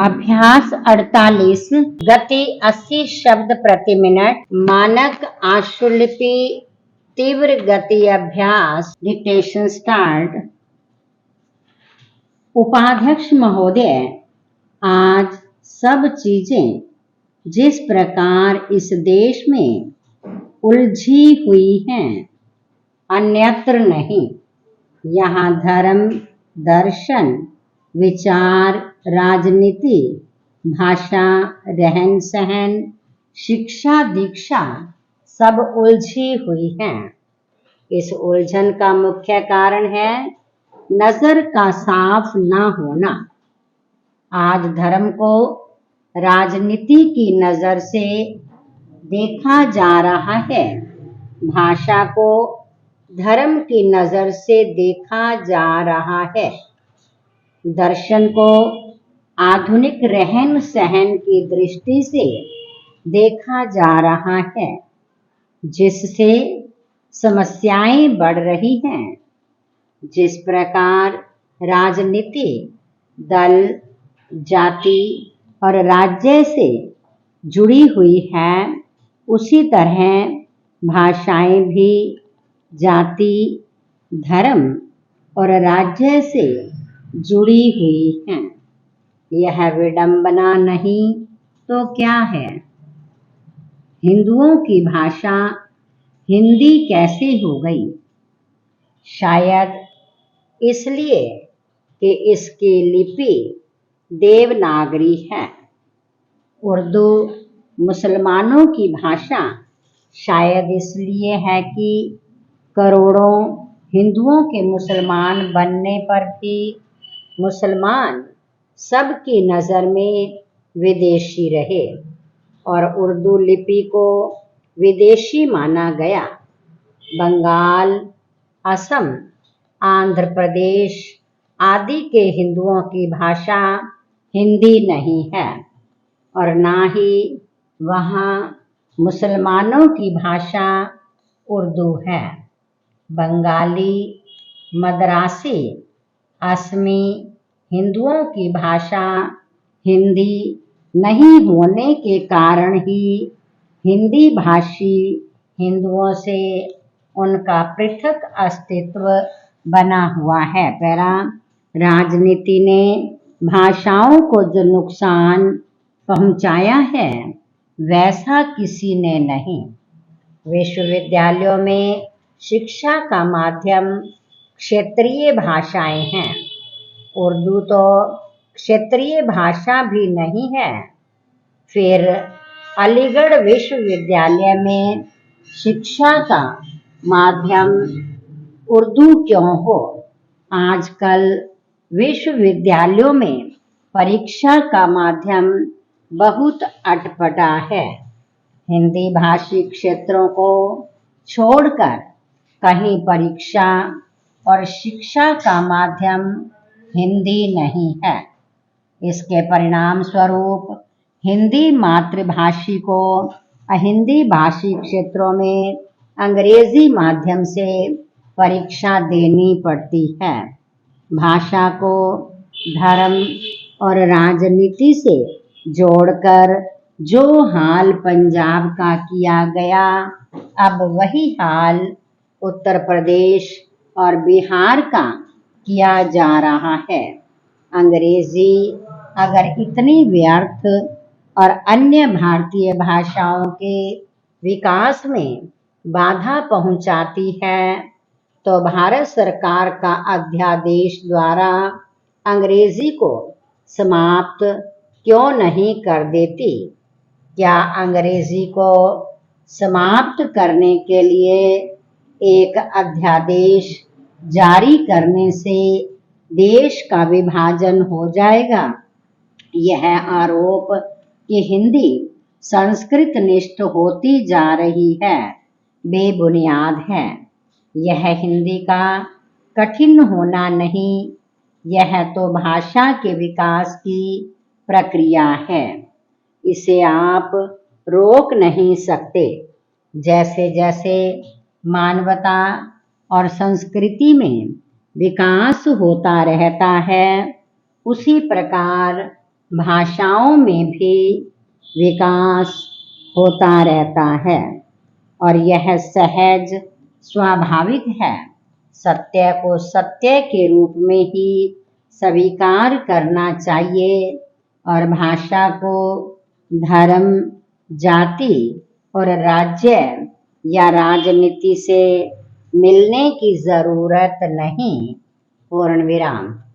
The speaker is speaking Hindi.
अभ्यास 48। गति 80 शब्द प्रति मिनट। मानक आशुलिपि तीव्र गति अभ्यास। Dictation start. उपाध्यक्ष महोदय, आज सब चीजें जिस प्रकार इस देश में उलझी हुई हैं, अन्यत्र नहीं। यहाँ धर्म, दर्शन, विचार, राजनीति, भाषा, रहन सहन, शिक्षा, दीक्षा सब उलझी हुई हैं। इस उलझन का मुख्य कारण है नजर का साफ न होना। आज धर्म को राजनीति की नजर से देखा जा रहा है, भाषा को धर्म की नजर से देखा जा रहा है, दर्शन को आधुनिक रहन सहन की दृष्टि से देखा जा रहा है, जिससे समस्याएं बढ़ रही हैं। जिस प्रकार राजनीति दल, जाति और राज्य से जुड़ी हुई है, उसी तरह भाषाएं भी जाति, धर्म और राज्य से जुड़ी हुई हैं। यह विडंबना नहीं तो क्या है? हिंदुओं की भाषा हिंदी कैसे हो गई? शायद इसलिए कि इसकी लिपि देवनागरी है। उर्दू मुसलमानों की भाषा शायद इसलिए है कि करोड़ों हिंदुओं के मुसलमान बनने पर भी मुसलमान सबकी नज़र में विदेशी रहे और उर्दू लिपि को विदेशी माना गया। बंगाल, असम, आंध्र प्रदेश आदि के हिंदुओं की भाषा हिंदी नहीं है और ना ही वहाँ मुसलमानों की भाषा उर्दू है। बंगाली, मद्रासी, असमी हिंदुओं की भाषा हिंदी नहीं होने के कारण ही हिंदी भाषी हिंदुओं से उनका पृथक अस्तित्व बना हुआ है। पहला, राजनीति ने भाषाओं को जो नुकसान पहुंचाया है, वैसा किसी ने नहीं। विश्वविद्यालयों में शिक्षा का माध्यम क्षेत्रीय भाषाएं हैं। उर्दू तो क्षेत्रीय भाषा भी नहीं है। फिर अलीगढ़ विश्वविद्यालय में शिक्षा का माध्यम उर्दू क्यों हो? आजकल विश्वविद्यालयों में परीक्षा का माध्यम बहुत अटपटा है। हिंदी भाषी क्षेत्रों को छोड़कर कहीं परीक्षा और शिक्षा का माध्यम हिंदी नहीं है। इसके परिणाम स्वरूप हिंदी मातृभाषी को अहिंदी भाषी क्षेत्रों में अंग्रेजी माध्यम से परीक्षा देनी पड़ती है। भाषा को धर्म और राजनीति से जोड़कर जो हाल पंजाब का किया गया, अब वही हाल उत्तर प्रदेश और बिहार का किया जा रहा है। अंग्रेजी अगर इतनी व्यर्थ और अन्य भारतीय भाषाओं के विकास में बाधा पहुंचाती है, तो भारत सरकार का अध्यादेश द्वारा अंग्रेजी को समाप्त क्यों नहीं कर देती? क्या अंग्रेजी को समाप्त करने के लिए एक अध्यादेश जारी करने से देश का विभाजन हो जाएगा? यह आरोप कि हिंदी संस्कृत निष्ठ होती जा रही है, बेबुनियाद है। यह हिंदी का कठिन होना नहीं, यह तो भाषा के विकास की प्रक्रिया है। इसे आप रोक नहीं सकते। जैसे जैसे मानवता और संस्कृति में विकास होता रहता है, उसी प्रकार भाषाओं में भी विकास होता रहता है और यह सहज स्वाभाविक है। सत्य को सत्य के रूप में ही स्वीकार करना चाहिए और भाषा को धर्म, जाति और राज्य या राजनीति से मिलने की जरूरत नहीं। पूर्ण विराम।